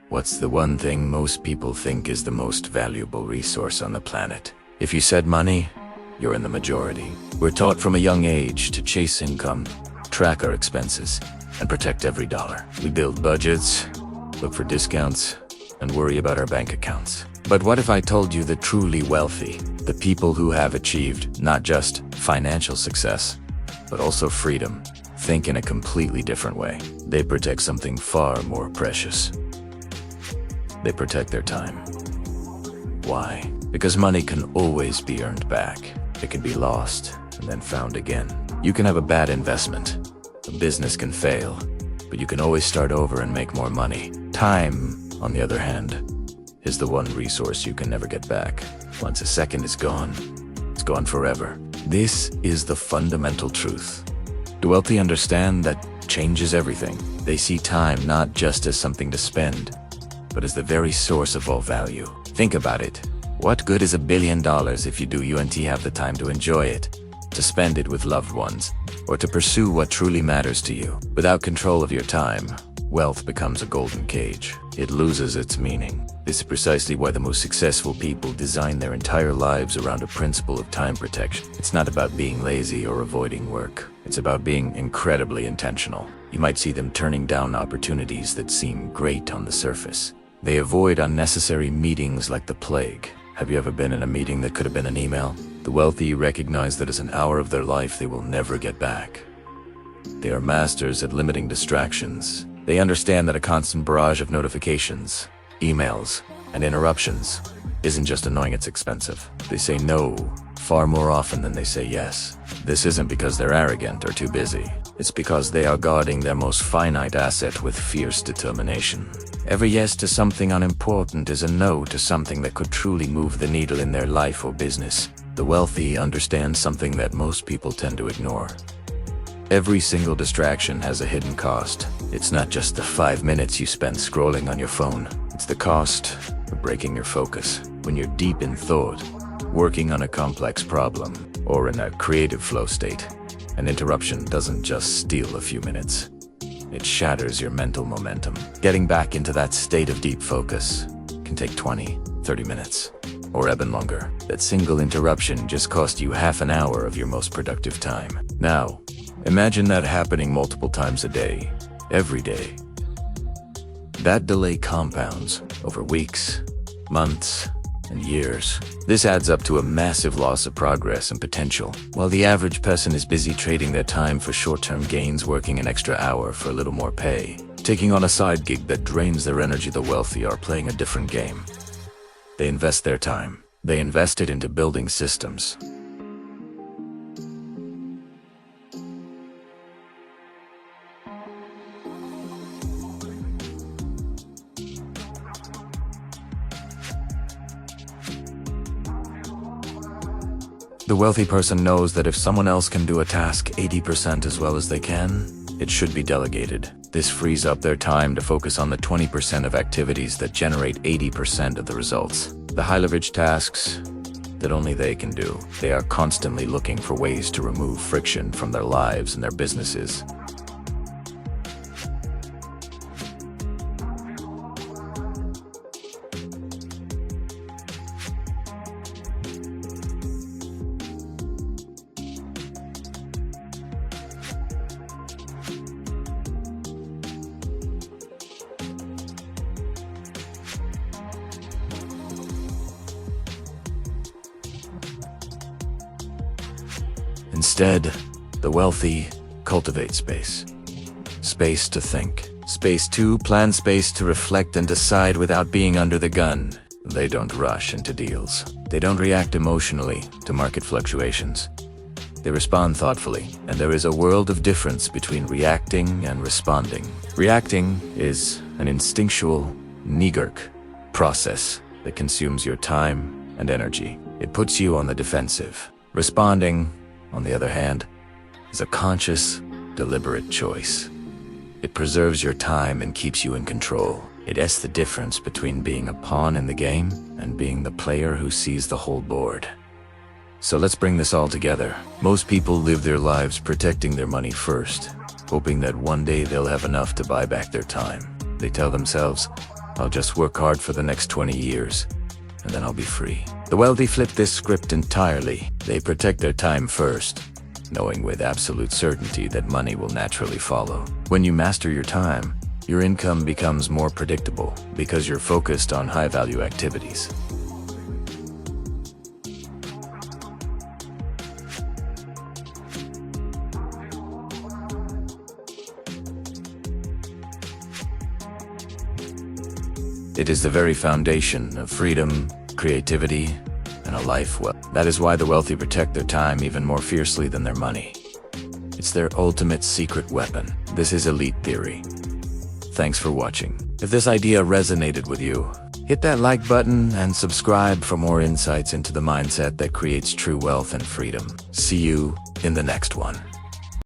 What's the one thing most people think is the most valuable resource on the planet? If you said money, you're in the majority. We're taught from a young age to chase income, track our expenses, and protect every dollar. We build budgets, look for discounts, and worry about our bank accounts. But what if I told you the truly wealthy, the people who have achieved not just financial success, but also freedom, think in a completely different way? They protect something far more precious. They protect their time. Why? Because money can always be earned back. It can be lost and then found again. You can have a bad investment. A business can fail, but you can always start over and make more money. Time, on the other hand, is the one resource you can never get back. Once a second is gone, it's gone forever. This is the fundamental truth. The wealthy understand that changes everything. They see time not just as something to spend, but as the very source of all value. Think about it. What good is $1 billion if you have the time to enjoy it, to spend it with loved ones, or to pursue what truly matters to you? Without control of your time, wealth becomes a golden cage. It loses its meaning. This is precisely why the most successful people design their entire lives around a principle of time protection. It's not about being lazy or avoiding work. It's about being incredibly intentional. You might see them turning down opportunities that seem great on the surface. They avoid unnecessary meetings like the plague. Have you ever been in a meeting that could have been an email? The wealthy recognize that as an hour of their life they will never get back. They are masters at limiting distractions. They understand that a constant barrage of notifications, emails, and interruptions isn't just annoying, it's expensive. They say no far more often than they say yes. This isn't because they're arrogant or too busy. It's because they are guarding their most finite asset with fierce determination. Every yes to something unimportant is a no to something that could truly move the needle in their life or business. The wealthy understand something that most people tend to ignore. Every single distraction has a hidden cost. It's not just the 5 minutes you spend scrolling on your phone. It's the cost of breaking your focus. When you're deep in thought, working on a complex problem, or in a creative flow state, an interruption doesn't just steal a few minutes. It shatters your mental momentum. Getting back into that state of deep focus can take 20, 30 minutes, or even longer. That single interruption just cost you half an hour of your most productive time. Now, imagine that happening multiple times a day, every day. That delay compounds over weeks, months, and years. This adds up to a massive loss of progress and potential. While the average person is busy trading their time for short-term gains, working an extra hour for a little more pay, taking on a side gig that drains their energy, the wealthy are playing a different game. They invest their time. They invest it into building systems. The wealthy person knows that if someone else can do a task 80% as well as they can, it should be delegated. This frees up their time to focus on the 20% of activities that generate 80% of the results. The high-leverage tasks that only they can do. They are constantly looking for ways to remove friction from their lives and their businesses. Instead, the wealthy cultivate space. Space to think. Space to plan, space to reflect and decide without being under the gun. They don't rush into deals. They don't react emotionally to market fluctuations. They respond thoughtfully, and there is a world of difference between reacting and responding. Reacting is an instinctual, knee-jerk process that consumes your time and energy. It puts you on the defensive. Responding, on the other hand, is a conscious, deliberate choice. It preserves your time and keeps you in control. It is the difference between being a pawn in the game and being the player who sees the whole board. So let's bring this all together. Most people live their lives protecting their money first, hoping that one day they'll have enough to buy back their time. They tell themselves, I'll just work hard for the next 20 years, and then I'll be free. The wealthy flip this script entirely. They protect their time first, knowing with absolute certainty that money will naturally follow. When you master your time, your income becomes more predictable because you're focused on high-value activities. It is the very foundation of freedom, creativity, and a life well. That is why the wealthy protect their time even more fiercely than their money. It's their ultimate secret weapon. This is Elite Theory. Thanks for watching. If this idea resonated with you, hit that like button and subscribe for more insights into the mindset that creates true wealth and freedom. See you in the next one.